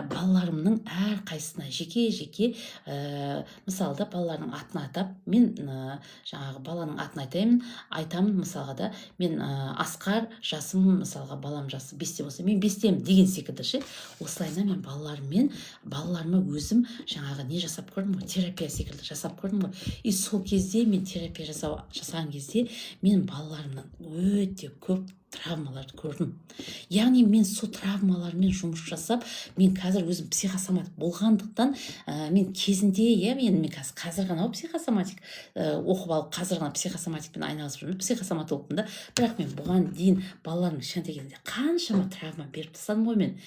балаларымның әрқайсысына жеке-жеке мысалда балалардың атын атап, мен жаңағы баланың атын айтамын мысалға да, мен Асқар, жасым мысалға балам жасы 5-те болса, мен 5-темін деген секілді ше. Осылайна мен балаларыма өзім жаңағы не жасап көрдім ғой, терапия секілді жасап көрдім ғой. И сол кезде мен терапия жасаған кезде мен балаларымнан өте көп травмаларды көрдім. Яғни мен сол травмалармен жұмыс жасап, мен қазір өзім психосоматик болғандықтан, мен кезінде, мен қазір ғана психосоматик оқып алып, қазір ғана психосоматикпен айналысып жүрмін, психосоматологпын да, бірақ мен бұған дейін балалардың кішкентай кезінде қаншама травма беріп тастадым ғой мен.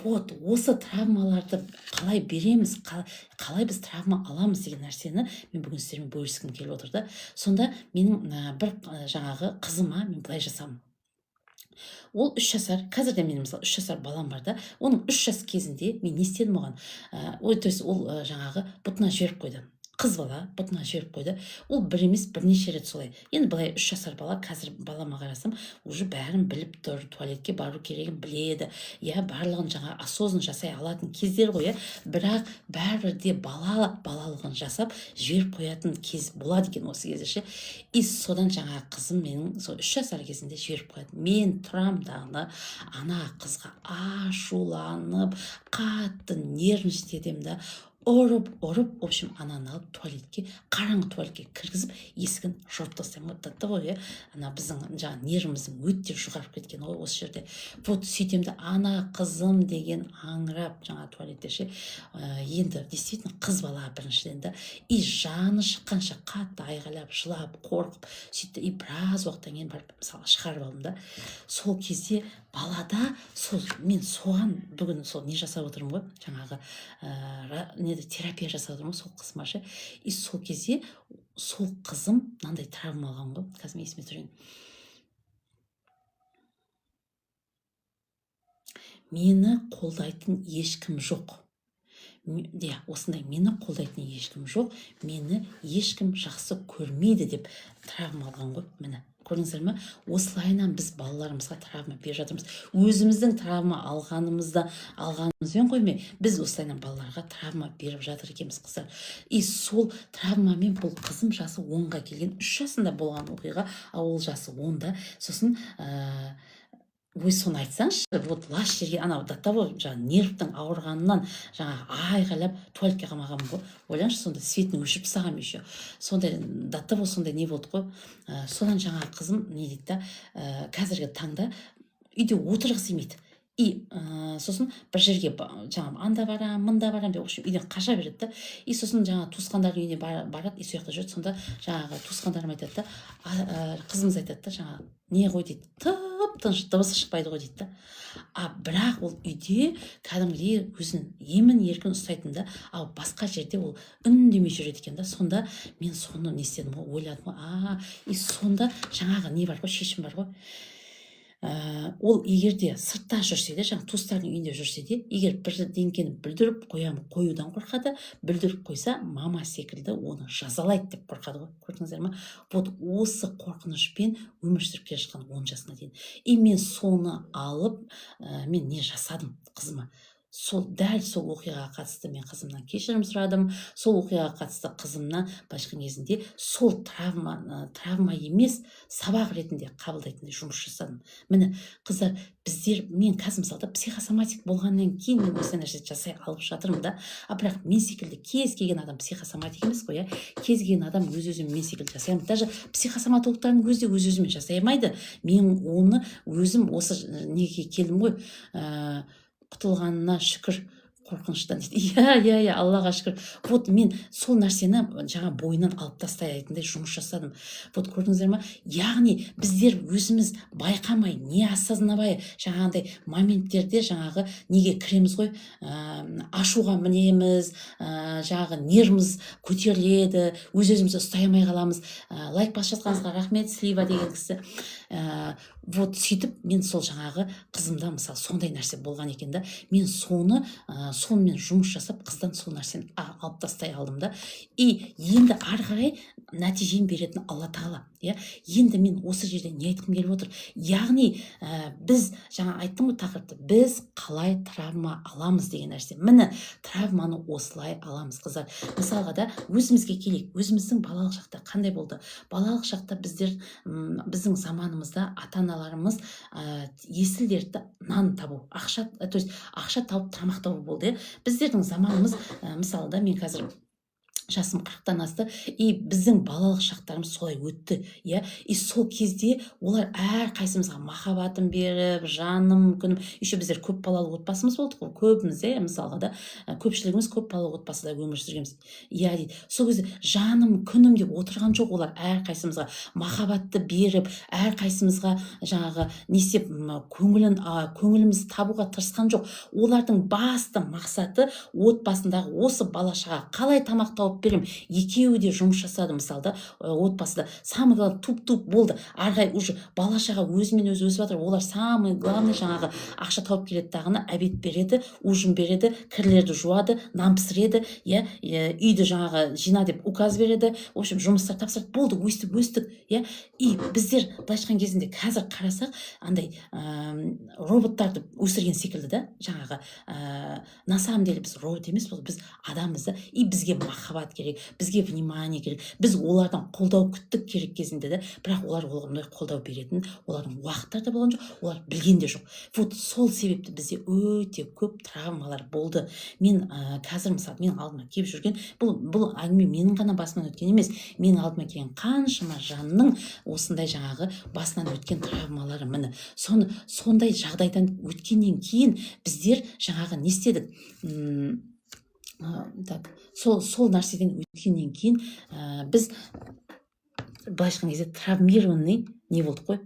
Вот, осы травмаларды қалай береміз, қалай біз травма аламыз деген нәрсені мен бүгін сіздермен бөліскім келіп отыр да. Сонда менің бір жаңағы қызыма мен былай жасамын. Ол 3 жасар, қазірде менің мысалы 3 жасар балам бар да, оның 3 жас кезінде мен не істедім оған? То есть ол жаңағы бұтына жіберіп қойды. Қыз бала бұтына жіберіп қойды. Ол бір емес, бірнеше рет солай. Енді былай 3 жасар бала, қазір балама қарасам, уже бәрін біліп тұр, туалетке бару керегін біледі. Барлығын жаңа осознанно жасай алатын кездер ғой, бірақ бәрібір де балалығын жасап жіберіп қоятын кез болады екен осы кезде ше. И содан жаңа қызым менің сол 3 жасар кезінде жіберіп қояды. Мен тұрам дағы ана қызға ашуланып, қатты нервничать да, ұрып, в общем, ананы алып туалетке, қараңғы туалетке кіргізіп, есігін жауып тастаймын. Ғой, ана біздің жаңа нервіміздің өте жұқарып кеткен ғой осы жерде. Вот сөйтемді, ана қызым деген аңырап жаңа туалетте ше. Енді действительно қыз бала біріншіден да, и жаны шыққанша қатты айғайлап, жылап, қорқып, сөйтті. И біраз уақыттан кейін барып мысалы шығарып алдым да. Сол кезде балада мен соған бүгін сол не жасап отырмын ғой, жаңағы терапия жасап отырмын ғой сол қызыма ше. И сол кезде сол қызым мынандай травма алған ғой, қазір есіме түсірейін. Мені қолдайтын ешкім жоқ. Осындай мені қолдайтын ешкім жоқ, мені ешкім жақсы көрмейді деп травма алған ғой, міне. Көрдіңіздер ме? Осылайынан біз балаларымызға травма беріп жатырмыз. Өзіміздің травма алғанымызбен қоймай, біз осылайынан балаларға травма беріп жатыр екенбіз қыздар. И сол травмамен бұл қызым жасы 10-ға келген, 3 жасында болған оқиға, ол жасы 10-да. Сосын соны айтсаңшы, вот лас жерге анау того жаңа нервтің ауырғанынан жаңа айғайлап туалетке қамаған ғой. Ойлаңызшы, сонда светін өшіріп тастағам еще. Сондай того сондай не болды ғой. Содан жаңа қызым не дейді да, қазіргі таңда үйде отырғысы келмейді. И сосын бір жерге жаңа анда барам, мында барам деп, в общем, үйден қаша береді да. И сосын жаңа туысқандардың үйіне барады, и сол жақта жүреді. Сонда жаңағы туысқандарым айтады да, қызымыз айтады да, жаңа не ғой дейді, тыныш, дыбысы шықпайды ғой дейді да. Бірақ ол үйде кәдімгідей өзін емін еркін ұстайтын да, басқа жерде ол үндемей жүреді екен да. Сонда мен соны не істедім ғой, ойладым ғой. И сонда жаңағы не бар ғой, шешім бар ғой. Ол егерде сыртта жүрсе де, жаңа туыстардың үйінде жүрсе де, егер бірдеңкені бүлдіріп қоюдан қорқады, бүлдіріп қойса, мама секілді оны жазалайды деп қорқады ғой. Көрдіңіздер ме? Вот осы қорқынышпен өмір сүріп келе жатқан 10 жасына дейін. И мен соны алып, мен не жасадым қызыма? Дәл сол оқиғаға қатысты мен қызымнан кешірім сұрадым. Сол оқиғаға қатысты қызымнан башқан кезінде сол травма емес, сабақ ретінде қабылдайтындай жұмыс жасадым. Міне, қыздар, мен қазір мысалда психосоматик болғаннан кейін мен осы нәрсе жасай алып жатырмын да. Бірақ мен секілді кез келген адам психосоматик емес қой, кез келген адам өз-өзімен мен секілді жасай алмайды. Даже психосоматологтардың өзі де өз-өзімен жасай алмайды. Мен оны өзім осы неге келдім ғой, құтылғанына шүкір, қорқыныштан дейді. Аллаға шүкір. Вот мен сол нәрсені жаңа бойынан алып тастайтындай жұмыс жасадым. Вот көрдіңіздер ме? Яғни біздер өзіміз байқамай, не осознавай жаңағындай моменттерде жаңағы неге кіреміз ғой, ашуға мінеміз, жаңағы нервіміз көтеріледі, өз-өзімізді ұстай алмай қаламыз. Лайк басып жатқаныңызға рахмет, Слива деген кісі. Вот сөйтіп мен сол жаңағы қызымда мысалы сондай нәрсе болған екен да. Мен сонымен жұмыс жасап, қыздан сол нәрсені алып тастай алдым да. И енді ары қарай нәтижені беретін Алла тағала. Енді мен осы жерде не айтқым келіп отыр? Яғни біз жаңа айттым ғой тақырыпты, біз қалай травма аламыз деген нәрсе. Міне травманы осылай аламыз, қыздар. Мысалға да өзімізге келейік. Өзіміздің балалық шақта қандай болды? Балалық шақта біздің заманымызда ата-аналарымыз есіл дерті нан табу, ақша тауып тамақ табу болды. Біздердің заманымыз, мысалы да мен қазір жасым 40-тан асты, біздің балалық шақтарымыз солай өтті, и сол кезде олар әр қайсымызға махаббатын беріп, жаным, күнім, еще біздер көп балалы отбасымыз болдық қой, көбіміз, мысалға да, көпшілігіміз көп балалы отбасыда өмір сүргенбіз. Дейді, сол кезде жаным, күнім деп отырған жоқ, олар әр қайсымызға махаббатты беріп, әр қайсымызға жаңағы не істеп, көңілімізді табуға тырысқан жоқ. Олардың басты мақсаты отбасындағы осы бала-шаға қалай тамақ тауып берем. Екеуі де жұмыс жасады, мысалда отбасыда. Самый главный туп-туп болды. Арғай уже бала-шаға өзімен өзі өсіп жатыр. Олар самый главный жаңағы ақша тауып келеді дағыны, обед береді, ужин береді, кірлерді жуады, нан пісіреді, үйді жаңағы жина деп указ береді. В общем, жұмыстар тапсырды. Болды, өстік. И біздер былайша кезінде қазір қарасақ, андай роботтарды өсірген секілді да, жаңағы на самом деле біз робот емес, біз адамбыз да, и бізге махаббат керек, бізге внимание керек, біз олардан қолдау күттік керек кезінде де, бірақ олар олғандай қолдау беретін, олардың уақыттары да болған жоқ, олар білген де жоқ. Вот сол себепті бізде өте көп травмалар болды. Мен қазір мысалы мен алдыма келіп жүрген, бұл әңгіме менің ғана басымнан өткен емес, мен алдыма келген қаншама жанның осындай жаңағы басынан өткен травмалары. Міне сондай жағдайдан өткеннен кейін біздер жаңағы не істедік? Сол нәрседен өткеннен кейін біз былайша айтқан кезде травмированный не болдық қой,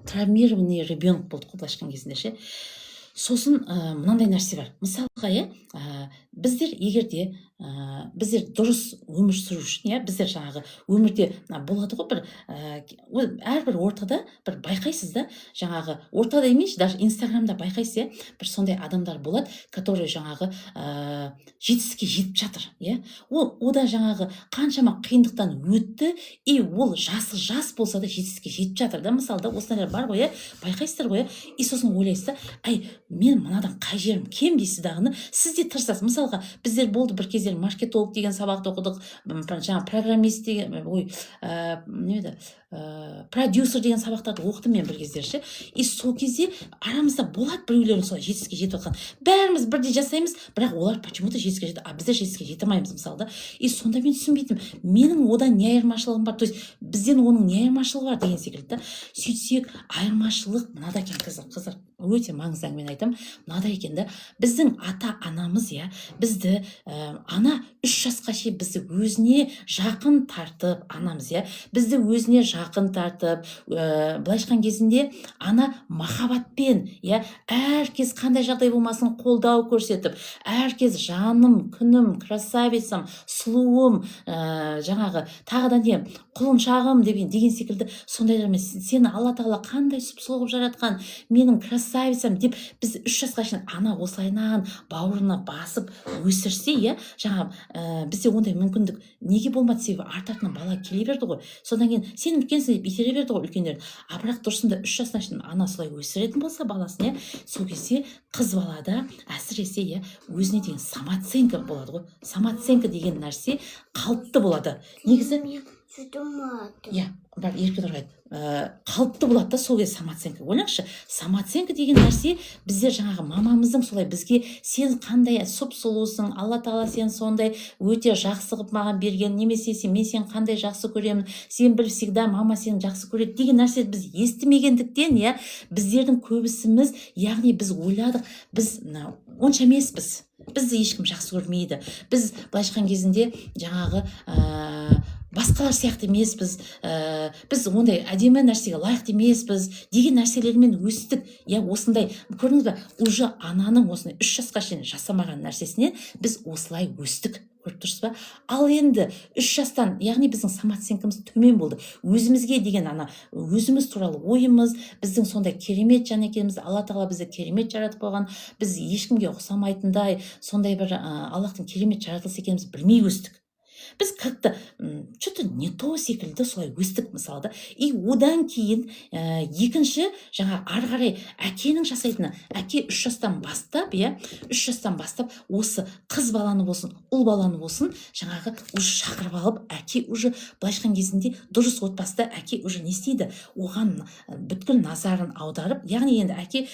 травмированный ребенок болдық қой былайша айтқан кезінде ше. Сосын мынандай нәрсе бар. Мысалға, біздер егерде біздер дұрыс өмір сүру үшін, біздер жаңағы өмірде болады ғой бір әрбір ортада бір байқайсыз да, жаңағы ортада емес, даже инстаграмда байқайсыз, бір сондай адамдар болады, которые жаңағы жетістікке жетіп жатыр, ода жаңағы қаншама қиындықтан өтті, и ол жас болса да жетістікке жетіп жатыр да, мысалы да осылар бар ғой, байқайсыздар ғой, и сосын ойлайсыз да, мен мынадан қай жерім кем дейсіз дағыны, сіз де тырысасыз. Мысалға біздер болды бір кездер маркетолог деген сабақты оқыдық, жаңа программист деген, продюсер деген сабақтарды оқыдым мен бір кездер ше. И сол кезде арамызда болады біреулердің солай жетістікке жетіп жатқан. Бәріміз бірдей жасаймыз, бірақ олар почему-то жетістікке жетті, біздер жетістікке жете алмаймыз мысалы да. И сонда мен түсінбейтім, менің одан не айырмашылығым бар, то есть бізден оның не айырмашылығы бар деген секілді да. Сөйтсек, айырмашылық мынада екен, қыздар, өте маңызды әңгімені айтамын. Мынада екен да, біздің ата-анамыз бізді ана 3 жасқа шейін бізді өзіне жақын тартып, анамыз бізді өзіне жақын тартып, былайша айтқан кезінде ана махаббатпен, әркез қандай жағдай болмасын қолдау көрсетіп, әркез жаным, күнім, красавицам, сұлуым, жаңағы тағы да не, құлыншағым деген секілді сондайлармен сені Алла тағала қандай сұп-сұлу қылып жаратқан, менің красавицам деп біз 3 жасқа шейін ана осылайнан бауырына басып өсірсе, жаңағы бізде ондай мүмкіндік неге болмады, себебі артынан бала келе берді ғой. Содан кейін сен үлкенсің деп итере берді ғой үлкендер. Бірақ дұрысында 3 жасына шейін ана солай өсіретін болса баласын, сол кезде қыз балада әсіресе өзіне деген самооценка болады ғой. Самооценка деген нәрсе қалыпты болады. Негізі бар еркін ұрғайды. Қалыпты болады да сол кезде самооценка. Ойлаңызшы, самооценка деген нәрсе біздер жаңағы мамамыздың солай бізге сен қандай сұп-сұлусың, Алла тағала сен сондай өте жақсы қылып маған берген, немесе мен сен қандай жақсы көремін, сен бір всегда мама сені жақсы көреді деген нәрсе біз естімегендіктен, біздердің көбісіміз, яғни біз ойладық, біз онша емеспіз. Бізді ешкім жақсы көрмейді. Біз былайша айтқан кезінде жаңағы басқалар сияқты емеспіз, біз ондай әдемі нәрсеге лайықты емеспіз деген нәрселермен өстік. Осындай, көрдіңіз бе, уже ананың осындай 3 жасқа шейін жасамаған нәрсесіне біз осылай өстік. Көріп тұрсыз ба? Ал енді 3 жастан, яғни біздің самооценкамыз төмен болды. Өзімізге деген өзіміз туралы ойымыз, біздің сондай керемет жан екеніміз, Алла тағала бізді керемет жаратып қойған, біз ешкімге ұқсамайтындай, сондай бір Аллахтың керемет жаратылысы екенімізді білмей өстік. біз как-то что-то не то секілді солай өстік мысалы да. И одан кейін екінші жаңа ары қарай әкенің жасайтыны, әке 3 жастан бастап, 3 жастан бастап осы қыз баланы болсын, ұл баланы болсын, жаңағы уже шақырып алып, әке уже былайша айтқан кезінде дұрыс отбасыда әке уже не істейді, оған бүткіл назарын аударып, яғни енді әке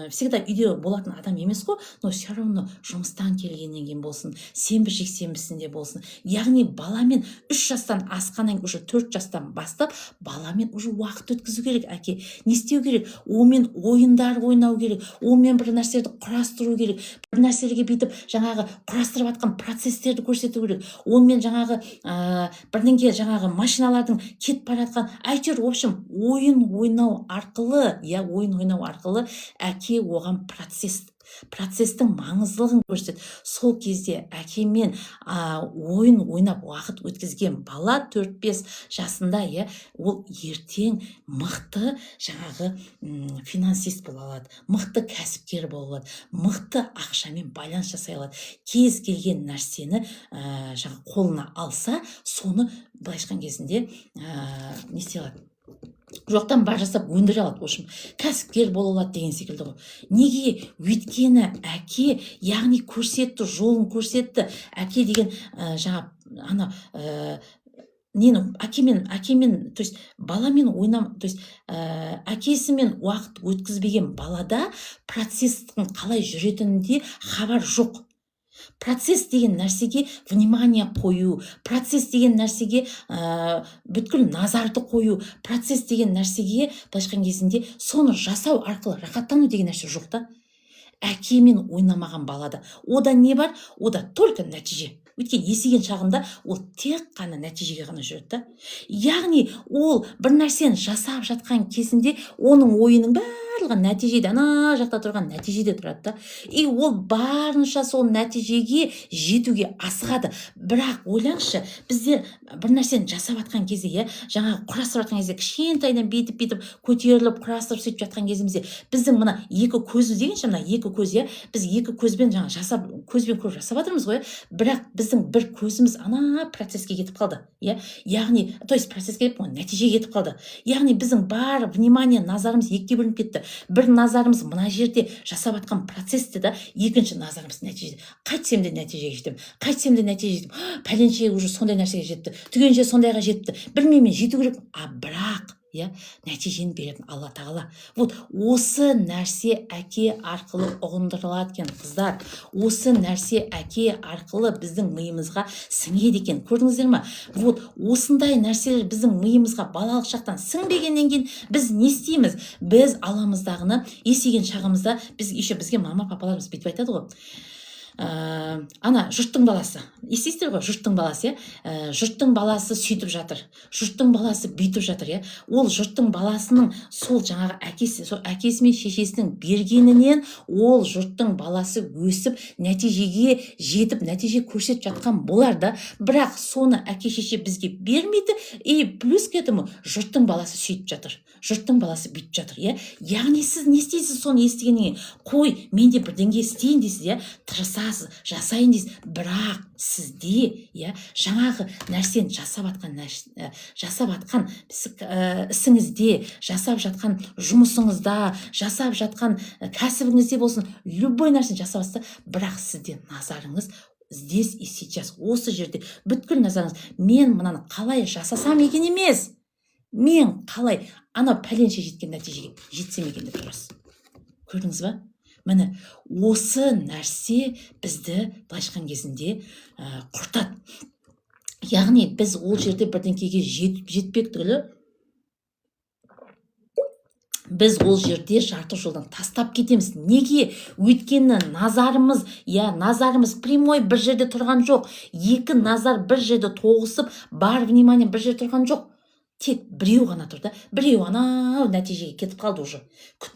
всегда үйде болатын адам емес қой, но все равно жұмыстан келгеннен кейін болсын, сенбі жексенбісінде болсын, яғни баламен 3 жастан асқаннан уже 4 жастан бастап баламен уже уақыт өткізу керек әке. Не істеу керек? Онымен ойындар ойнау керек, онымен бір нәрселерді құрастыру керек, бір нәрселерге бүйтіп жаңағы құрастырып жатқан процестерді көрсету керек, онымен жаңағы бірдеңке жаңағы машиналардың кетіп бара жатқан, әйтеуір в общем ойын ойнау арқылы, ойын ойнау арқылы әке оған процестің маңыздылығын көрсетеді. Сол кезде әкемен ойын ойнап уақыт өткізген бала 4-5 жасында, ол ертең мықты жаңағы финансист бола алады, мықты кәсіпкер бола алады, мықты ақшамен байланыс жасай алады. Кез келген нәрсені жаңа қолына алса, соны былайша айтқан кезінде не істей алады? Жоқтан бар жасап өндіре алады. В общем, кәсіпкер бола алады деген секілді ғой. Неге? Өйткені әке, яғни көрсетті, жолын көрсетті. Әке деген жаңа ана әкемен, то есть баламен ойнам, то есть әкесімен уақыт өткізбеген балада процестің қалай жүретінінде хабар жоқ. Процесс деген нәрсеге внимание қою, процесс деген нәрсеге бүткіл назарды қою, процесс деген нәрсеге былайша айтқан кезінде соны жасау арқылы рахаттану деген нәрсе жоқ та. Әкемен ойнамаған балада ода не бар? Ода только нәтиже. Өйткені есейген шағында ол тек қана нәтижеге ғана жүреді да. Яғни ол бір нәрсені жасап жатқан кезінде оның ойының барлығы нәтижеде, ана жақта тұрған нәтижеде тұрады да. И ол барынша сол нәтижеге жетуге асығады. Бірақ ойлаңызшы, біздер бір нәрсені жасап жатқан кезде, жаңағы құрастырып жатқан кезде, кішкентайдан бүйтіп көтеріліп, құрастырып сөйтіп жатқан кезімізде, біздің мына екі көзі дегенше, мына екі көз, біз екі көзбен жаңа жасап, көзбен көріп жасап жатырмыз ғой, бірақ біздің бір көзіміз ана процесске кетіп қалды. Яғни, то есть процесске кетіп, нәтижеге кетіп қалды. Яғни біздің бар внимание, назарымыз екіге бөлініп кетті. Бір назарымыз мына жерде жасап жатқан процессте да, екінші назарымыз нәтижеде. Қайтсем де нәтижеге жетем, қайтсем де нәтижеге жетем. Пәленше уже сондай нәрсеге жетті, түгенше сондайға жетті. Білмеймін, жету керек. Бірақ нәтижені беретін Алла тағала. Вот осы нәрсе әке арқылы ұғындырылады екен, қыздар. Осы нәрсе әке арқылы біздің миымызға сіңеді екен. Көрдіңіздер ме? Вот осындай нәрселер біздің миымызға балалық шақтан сіңбегеннен кейін біз не істейміз? Біз аламыздағыны есейген шағымызда бізге мама папаларымыз бүйтіп айтады ғой. Ана жұрттың баласы, естисіздер ғой, жұрттың баласы, жұрттың баласы сөйтіп жатыр, жұрттың баласы бүйтіп жатыр, ол жұрттың баласының сол жаңағы әкесі мен шешесінің бергенінен ол жұрттың баласы өсіп нәтижеге жетіп, нәтиже көрсетіп жатқан болар да, бірақ соны әке шеше бізге бермейді. И плюс к этому жұрттың баласы сөйтіп жатыр, жұрттың баласы бүйтіп жатыр. Яғни сіз не істейсіз соны естігеннен кейін? Қой, мен де бірдеңе істейін дейсіз, тырысасыз, жасайын дейсіз, бірақ сізде жаңағы нәрсені жасап жатқан ісіңізде, жасап жатқан жұмысыңызда, жасап жатқан кәсібіңізде болсын, любой нәрсені жасап жатса, бірақ сізде назарыңыз здесь и сейчас, осы жерде бүткіл назарыңыз, мен мынаны қалай жасасам екен емес, мен қалай ана пәленше жеткен нәтижеге жетсем екен деп тұрасыз. Көрдіңіз ба? Міне, осы нәрсе бізді былайша айтқан кезінде құртады. Яғни біз ол жерде бірдеңкеге жетпек түгілі, біз ол жерде жарты жолдан тастап кетеміз. Неге? Өйткені назарымыз прямой бір жерде тұрған жоқ. Екі назар бір жерде тоғысып, бар внимание бір жерде тұрған жоқ. Тек біреу ғана тұрды, біреу анау нәтижеге кетіп қалды уже.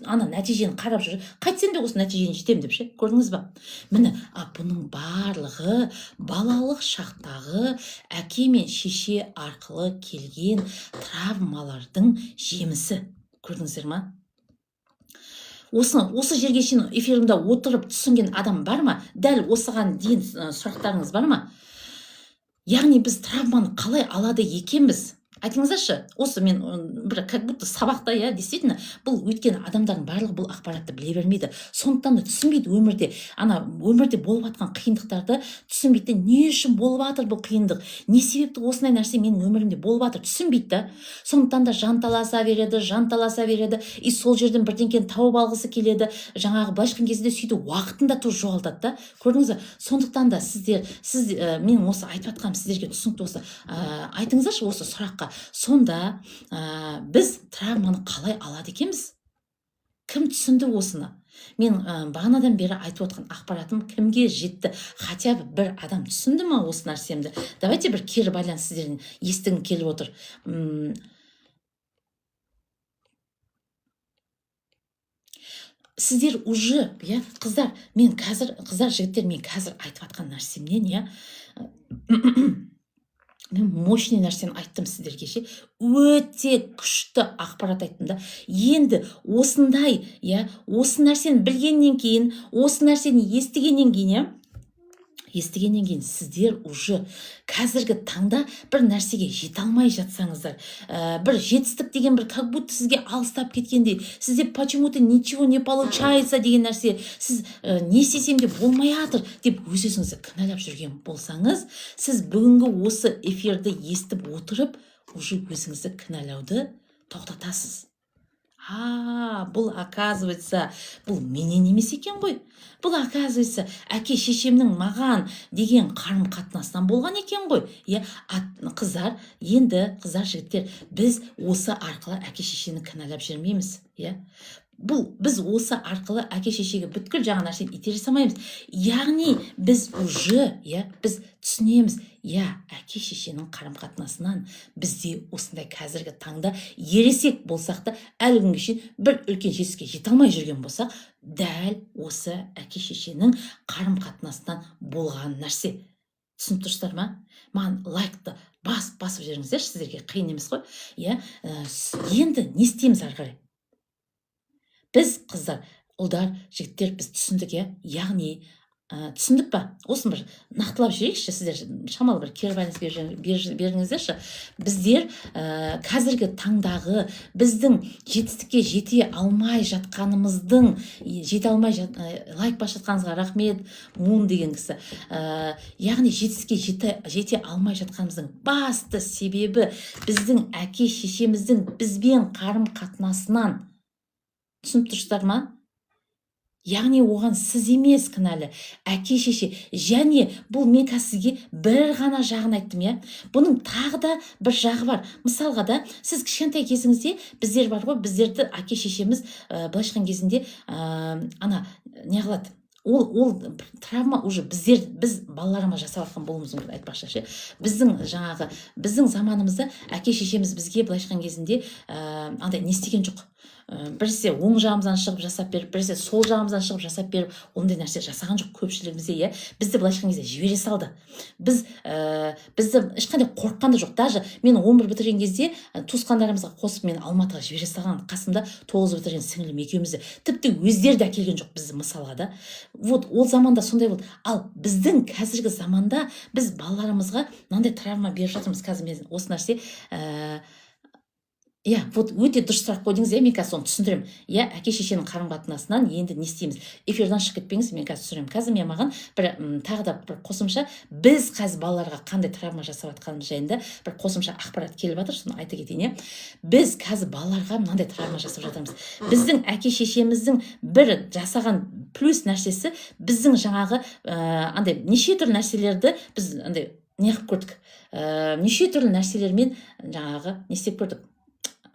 Ана нәтижені қарап жүр. Қайтсем де осы нәтижені жетем деп ше. Көрдіңіз ба? Міне, бұның барлығы балалық шақтағы әке мен шеше арқылы келген травмалардың жемісі. Көрдіңіздер ма? Осы жерге шейін эфирімде отырып түсінген адам бар ма? Дәл осыған дейін сұрақтарыңыз бар ма? яғни біз травманы қалай алады екенбіз? Айтыңыздаршы, осы мен бір как будто сабақта, действительно, бұл өйткені адамдардың барлығы бұл ақпаратты біле бермейді. Сондықтан да түсінбейді өмірде, өмірде болып жатқан қиындықтарды түсінбейді. Не үшін болып жатыр бұл қиындық? Не себепті осындай нәрсе менің өмірімде болып жатыр? Түсінбейді да. Сондықтан да жанталаса береді, и сол жерден бірдеңкені тауып алғысы келеді. Жаңағы былайша айтқан кезде сөйтіп уақытын да тоже жоғалтады да. Көрдіңіз бе? Сондықтан да мен осы айтып жатқаным сіздерге түсінікті осы. Айтыңыздаршы осы сұраққа. Сонда біз травманы қалай алады екенбіз? Кім түсінді осыны? Мен бағанадан бері айтып отқан ақпаратым кімге жетті? Хотя бы бір адам түсінді ма осы нәрсемді? Давайте бір кері байланыс сіздердің естігім келіп отыр. Сіздер уже, қыздар, жігіттер, мен қазір айтып жатқан нәрсемнен, мен мощный нәрсені айттым сіздерге ше. Өте күшті ақпарат айттым да. Енді осындай, осы нәрсені білгеннен кейін, осы нәрсені естігеннен кейін сіздер уже қазіргі таңда бір нәрсеге жете алмай жатсаңыздар, бір жетістік деген бір как будто сізге алыстап кеткендей, сізде почему-то ничего не получается деген нәрсе, сіз не істесем де болмай жатыр деп өз-өзіңізді кінәлап жүрген болсаңыз, сіз бүгінгі осы эфирді естіп отырып, уже өзіңізді кінәлауды тоқтатасыз. Бұл оказывается, бұл менен емес екен ғой. Бұл оказывается, әке-шешемнің маған деген қарым-қатынасынан болған екен ғой. Қыздар, жігіттер, біз осы арқылы әке-шешені кінәлап жүрмейміз. Біз осы арқылы әке-шешеге бүткіл жаңа нәрсені итере салмаймыз. Яғни біз уже, біз түсінеміз, әке-шешенің қарым-қатынасынан бізде осындай қазіргі таңда ересек болсақ та, әлі күнге шейін бір үлкен жетістікке жете алмай жүрген болсақ, дәл осы әке-шешенің қарым-қатынасынан болған нәрсе. Түсініп тұрсыздар ма? Маған лайкты басып жіберіңіздер, сіздерге қиын емес қой. Енді не істейміз ары қарай? Біз, қыздар, ұлдар, жігіттер, біз түсіндік, яғни түсіндік па? Осын бір нақтылап жіберейікші, сіздер шамалы бір кері байланыс беріңіздерші. Біздер қазіргі таңдағы біздің жетістікке жете алмай жатқанымыздың, лайк басып жатқаныңызға рахмет, Мун деген кісі. Яғни жетістікке жете алмай жатқанымыздың басты себебі біздің әке-шешеміздің бізбен қарым-қатынасынан. Түсініп тұрсыздар ма? Яғни оған сіз емес кінәлі, әке-шеше. Және бұл мен сізге бір ғана жағын айттым, Бұның тағы да бір жағы бар. Мысалға да, сіз кішкентай кезіңізде, біздер бар ғой, біздерді әке-шешеміз былайша айтқан кезінде не қылады? Ол травма уже біз балаларыма жасап жатқан болуымыз мүмкін, айтпақшы. Біздің заманымызда әке-шешеміз бізге былайша айтқан кезінде не істеген жоқ. Біресе оң жағымыздан шығып жасап беріп, біресе сол жағымыздан шығып жасап беріп, ондай нәрсе жасаған жоқ көпшілігімізде, бізді былайша айтқан кезде жібере салды. Бізді ешқандай қорыққан да жоқ. Даже мен 11 бітірген кезде туысқандарымызға қосып мен Алматыға жібере салған, қасымда 9 бітірген сіңілім екеумізді. Тіпті өздері де әкелген жоқ бізді мысалға да. Ол заманда сондай болды. Ал біздің қазіргі заманда біз балаларымызға мынандай травма беріп жатырмыз. Қазір мен осы нәрсе өте дұрыс сұрақ қойдыңыз, мен қазір соны түсіндірем. Әке-шешенің қарым-қатынасынан енді не істейміз? Эфирдан шығып кетпеңіз, мен қазір түсіндірем. Қазір мен маған тағы да бір қосымша, біз қазір балаларға қандай травма жасап жатқанымыз жайында бір қосымша ақпарат келіп жатыр, соны айта кетейін. Біз қазір балаларға мынандай травма жасап жатырмыз. Біздің әке-шешеміздің бір жасаған плюс нәрсесі, біздің жаңағы неше түрлі нәрселерді біз не қылып көрдік? Неше түрлі нәрселермен жаңағы не істеп көрдік?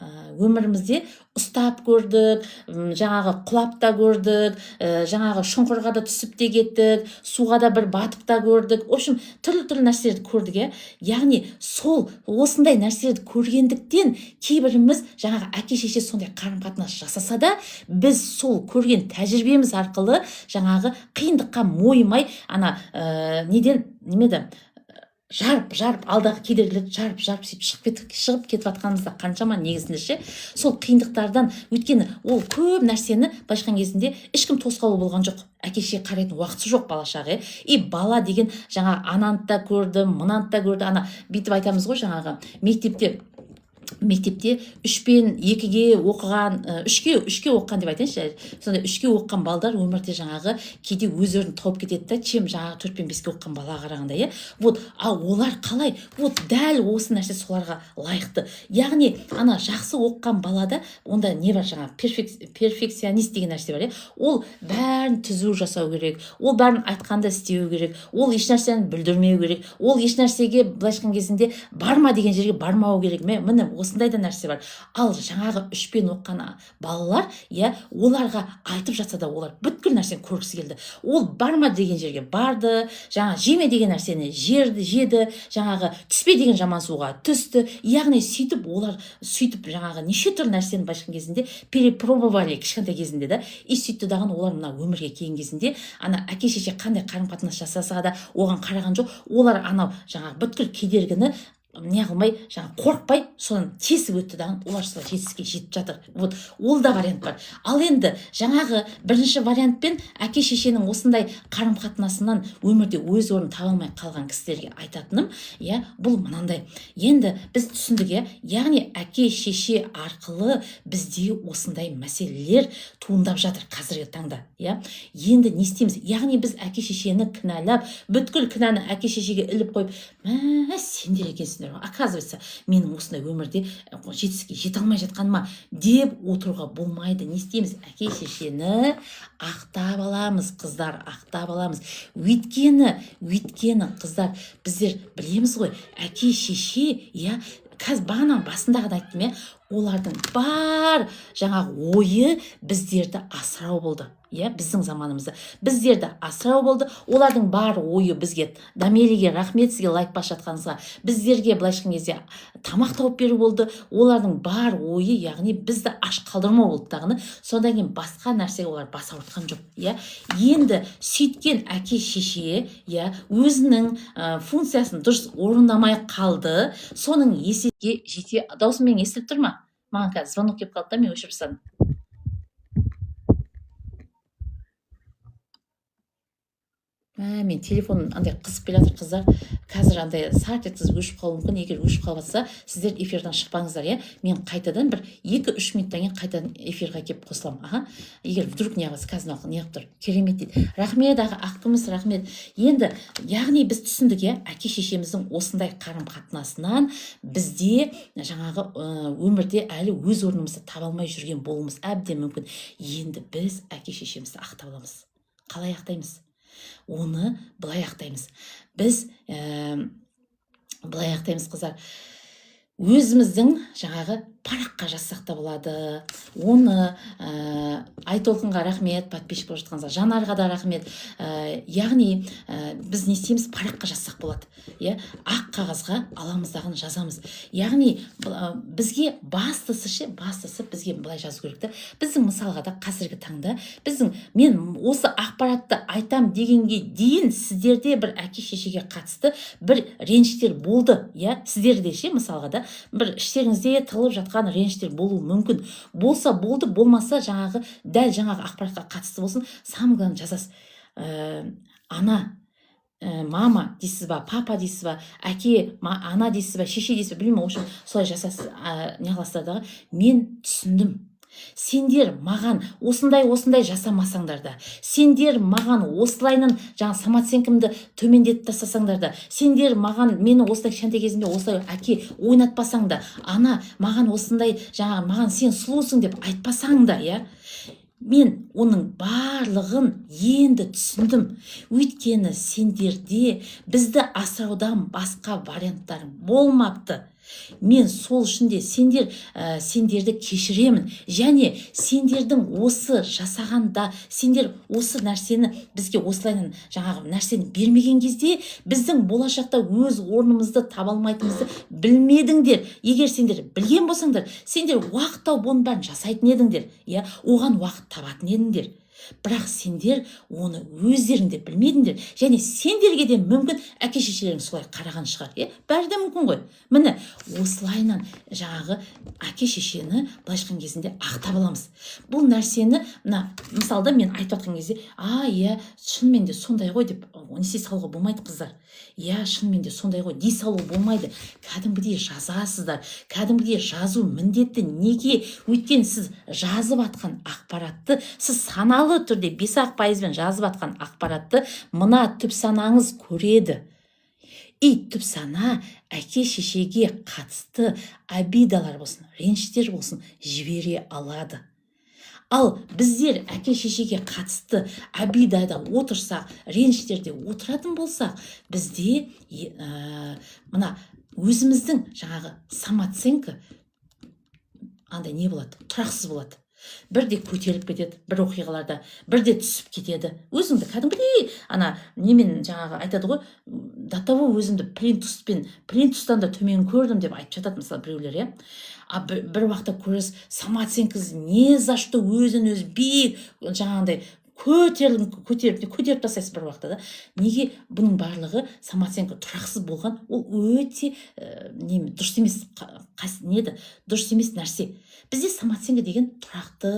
Өмірімізде ұстап көрдік, жаңағы құлап та көрдік, жаңағы шұңқырға да түсіп те кеттік, суға да бір батып та көрдік. В общем, түрлі нәрселерді көрдік, Яғни осындай нәрселерді көргендіктен кейбіріміз жаңағы әке-шеше сондай қарым-қатынас жасаса да, біз сол көрген тәжірибеміз арқылы жаңағы қиындыққа мойымай, жарып алдағы кедергілерді жарып сөйтіп шығып кетіп жатқанымызда қаншама негізінде ше сол қиындықтардан, өйткені ол көп нәрсені былайша айтқан кезінде ешкім тосқауыл болған жоқ, әке шеше қарайтын уақыты жоқ бала шағы. И бала деген жаңағы ананы да көрді, мынаны да көрді, ана бүйтіп айтамыз ғой, жаңағы мектепте 3 пен 2-ге оқыған, 3-ке оқыған деп айтайыншы, сонда 3-ке оқыған балдар өмірде жаңағы кейде өздерін тауып кетеді да, чем жаңағы 4 пен 5-ке оқыған балаға қарағанда, иә. Вот, олар қалай? Вот дәл осы нәрсе соларға лайықты. Яғни ана жақсы оқыған балада онда не бар, жаңағы перфекционист деген нәрсе бар, иә. Ол бәрін түзу жасау керек, ол бәрін айтқанда істеу керек, ол еш нәрсені бүлдірмеу керек, ол еш нәрсеге былайша айтқан кезінде барма деген жерге бармау керек. Міне осындай да нәрсе бар. Ал жаңағы 3 пен оққан балалар, иә, оларға айтып жатса да олар бүткіл нәрсені көргісі келді. Ол барма деген жерге барды, жаңа жеме деген нәрсені жеді, жаңағы түспе деген жаман суға түсті. Яғни сөйтіп олар жаңағы неше түрлі нәрсені байқаған кезінде перепробовали кішкентай кезінде да. И сөйтті дағы олар мына өмірге келген кезінде ана әке шеше қандай қарым-қатынас жасаса да оған қараған жоқ. Олар анау жаңағы бүткіл кедергіні не қылмай, жаңа қорықпай, содан тесіп өтті дағы олар сол жетістікке жетіп жатыр. Вот, ол да вариант бар. Ал енді жаңағы бірінші вариантпен әке шешенің осындай қарым-қатынасынан өмірде өз орнын таба алмай қалған кісілерге айтатыным, иә, бұл мынандай. Енді біз түсіндік, иә, яғни әке шеше арқылы бізде осындай мәселелер туындап жатыр қазіргі таңда, иә. Енді не істейміз? Яғни біз әке шешені кінәлап, бүткіл кінәні әке шешеге іліп қойып, сендер екенсіңдер, оказывается, менің осындай өмірде жетістікке жете алмай жатқаныма деп отыруға болмайды. Не істейміз? Әке шешені ақтап аламыз, қыздар, ақтап аламыз. Өйткені қыздар, біздер білеміз ғой, әке шеше, иә, қазір бағана басында ғана айттым, иә, олардың бар жаңағы ойы біздерді асырау болды. Иә, біздің заманымызда біздерді асырау болды. Олардың бар ойы бізге, Дамелиге рахмет, сізге лайк басып жатқаныңызға, біздерге былайша айтқан кезде тамақ тауып беру болды. Олардың бар ойы, яғни бізді аш қалдырмау болды тағыны. Содан кейін басқа нәрсеге олар бас ауыртқан жоқ. Иә, енді сөйткен әке шеше, иә, өзінің функциясын дұрыс орындамай қалды. Соның есепке жете, даусым менің естіліп тұр ма? Маған қазір звонок келіп қалды да, мен өшіріп тастадым. Мен телефон андай қызып келе жатыр, қыздар. Қазір андай сарт еткізіп өшіп қалуы мүмкін. Егер өшіп қалып жатса, сіздер эфирдан шықпаңыздар, иә. Мен қайтадан бір 2-3 минуттан кейін қайтадан эфирға келіп қосыламын. Аха. Егер вдруг не қылса, қазір неғып тұр. Керемет дейді. Рахмет аға, ақкүміс, рахмет. Енді, яғни біз түсіндік, иә, әке шешеміздің осындай қарым-қатынасынан бізде жаңағы өмірде әлі өз орнымызды таба алмай жүрген болуымыз әбден мүмкін. Енді біз әке шешемізді ақтап аламыз. Қалай ақтаймыз? Оны былай ақтаймыз. Біз былай ақтаймыз, қыздар. Өзіміздің жаңағы параққа жазсақ та болады. Оны Айтолқынға рахмет, подписчик болып жатқаныңызға, Жанарға да рахмет. Яғни біз не істейміз? Параққа жазсақ болады. Иә, ақ қағазға аламыздағын жазамыз. Яғни бізге бастысы бізге былай жазу керек. Біздің мысалға да қазіргі таңда мен осы ақпаратты айтам дегенге дейін сіздерде бір әке шешеге қатысты бір реніштер болды. Иә, сіздерде ше мысалға да бір іштеріңізде тығылып жатқан реніштер болуы мүмкін. Болса болды, болмаса жаңағы дәл жаңағы ақпаратқа қатысты болсын, самое главное жазасыз. Ана, мама дейсіз ба, папа дейсіз ба, әке, ана дейсіз ба, шеше дейсіз ба, білмеймін, общем, солай жасасыз. Неғыласыздар, мен түсіндім. Сендер маған осындай жасамасаңдар да, сендер маған осылайнын жаңа самооценкамды төмендетіп тастасаңдар да, сендер маған мені осылай кішкентай кезімде осылай әке ойнатпасаң да, ана маған осындай жаңа маған сен сұлусың деп айтпасаң да, иә, мен оның барлығын енді түсіндім. Өйткені сендерде бізді асыраудан басқа варианттар болмапты. Мен сол үшін де сендерді кешіремін. Және сендердің осы жасағанда, сендер осы нәрсені бізге осылайынан жаңағы нәрсені бермеген кезде, біздің болашақта өз орнымызды таба алмайтынымызды білмедіңдер. Егер сендер білген болсаңдар, сендер уақыт тауып оның бәрін жасайтын едіңдер. Оған уақыт табатын едіңдер. бірақ сендер оны өздерің де білмедіңдер, және сендерге де мүмкін әке-шешелерің солай қараған шығар. Бәрі де мүмкін ғой. Міне осылайынан жаңағы әке-шешені былайша айтқан кезінде ақтап аламыз. Бұл нәрсені мысалда мен айтып жатқан кезде, иә, шынымен де сондай ғой деп не істей салуға болмайды, қыздар. Шынымен де сондай ғой дей салу болмайды. Кәдімгідей жазасыздар. Кәдімгідей жазу міндетті. Неге? Өйткені сіз жазып атқан ақпаратты, сіз саналы түрде 5-ақ% жазып атқан ақпаратты мына түп санаңыз көреді. Түп сана әке-шешеге қатысты обидалар болсын, реніштер болсын, жібере алады. Ал біздер әке-шешеге қатысты обидада отырсақ, реніштерде отыратын болсақ, бізде мына өзіміздің жаңағы самооценка не болады, тұрақсыз болады. Бірде көтеріліп кетеді, бір оқиғаларда, бірде түсіп кетеді. Өзіңді кәдімгідей немен жаңағы айтады ғой, до того өзімді плинтустан да төмен көрдім деп айтып жатады мысалы біреулер, бір уақытта көресіз, самооценкасы не за что өзін-өзі биік жаңағындай көтеріп тастайсыз бір уақытта. Неге? Бұның барлығы самооценка тұрақсыз болған, ол өте дұрыс емес, дұрыс емес нәрсе. Бізде самооценка деген тұрақты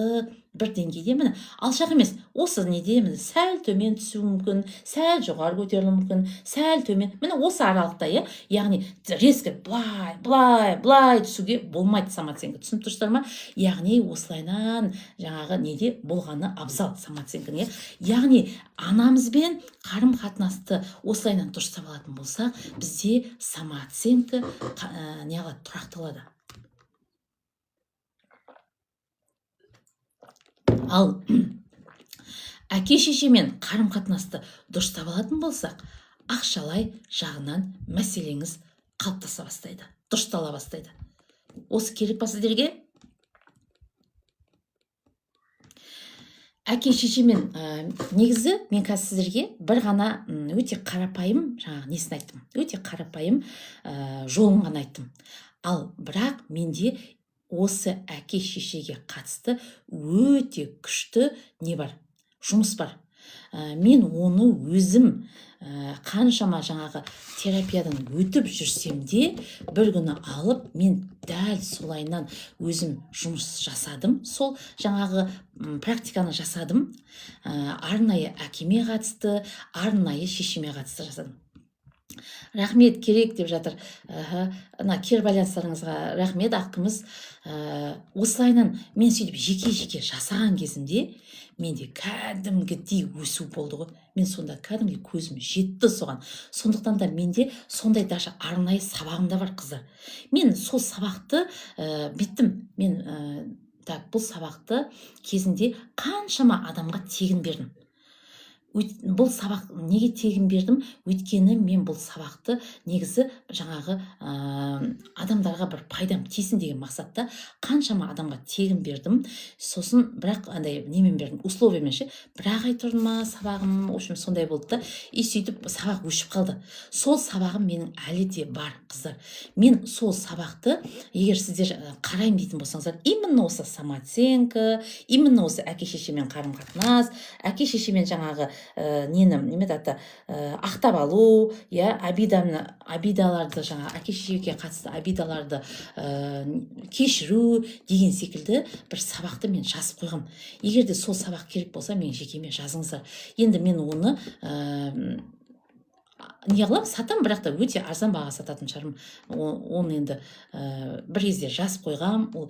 бір деңгейде, міне алшақ емес. Осы сәл төмен түсуі мүмкін, сәл жоғары көтерілуі мүмкін, сәл төмен. Міне осы аралықта, яғни резко былай түсуге болмайды самооценка. Түсініп тұрсыздар ма? Яғни осылайынан жаңағы болғаны абзал самооценка. Яғни анамызбен қарым-қатынасты осылайынан дұрыстап алатын болсақ, бізде самооценка тұрақталады. Ал әке-шешемен қарым-қатынасты дұрыстап алатын болсақ, ақшалай жағынан мәселеңіз қалыптаса бастайды, дұрыстала бастайды. Осы керек па сіздерге? Әке-шешемен негізі мен қазір сіздерге бір ғана өте қарапайым несін айттым, өте қарапайым жолын ғана айттым. Ал бірақ менде осы әке-шешеге қатысты өте күшті бар? Жұмыс бар. Мен оны өзім қаншама жаңағы терапиядан өтіп жүрсем де, бір күні алып, мен дәл солайынан өзім жұмыс жасадым. Сол жаңағы практиканы жасадым. Арнайы әкеме қатысты, арнайы шешеме қатысты жасадым. Рахмет, керек деп жатыр. Кері байланыстарыңызға рахмет, аққымыз. Осылайынан мен сөйтіп жеке-жеке жасаған кезімде, менде кәдімгідей өсу болды ғой. Мен сонда кәдімгі көзім жетті соған. Сондықтан да менде сондай даже арнайы сабағым да бар, қыздар. Мен сол сабақты биттім. Мен бұл сабақты кезінде қаншама адамға тегін бердім. Бұл сабақ неге тегін бердім? Өйткені мен бұл сабақты негізі жаңағы адамдарға бір пайдам тисін деген мақсатта қаншама адамға тегін бердім. Сосын бірақ немен бердім, условиямен ше. Бірақ ай тұрды ма сабағым, в общем сондай болды да. Сөйтіп сабақ өшіп қалды. Сол сабағым менің әлі де бар, қыздар. Мен сол сабақты, егер сіздер қарайым дейтін болсаңыздар, именно осы самооценка, именно осы әке-шешемен қарым-қатынас, әке-шешемен жаңағы ақтап алу, обидаларды, әке-шешеге қатысты обидаларды кешіру деген секілді бір сабақты мен жазып қойғам. Егер де сол сабақ керек болса, мен жекеме жазыңыздар. Енді мен оны неғылам, сатам, бірақ та өте арзан баға сататын шығармын. Оны енді бір кезде жазып қойғам.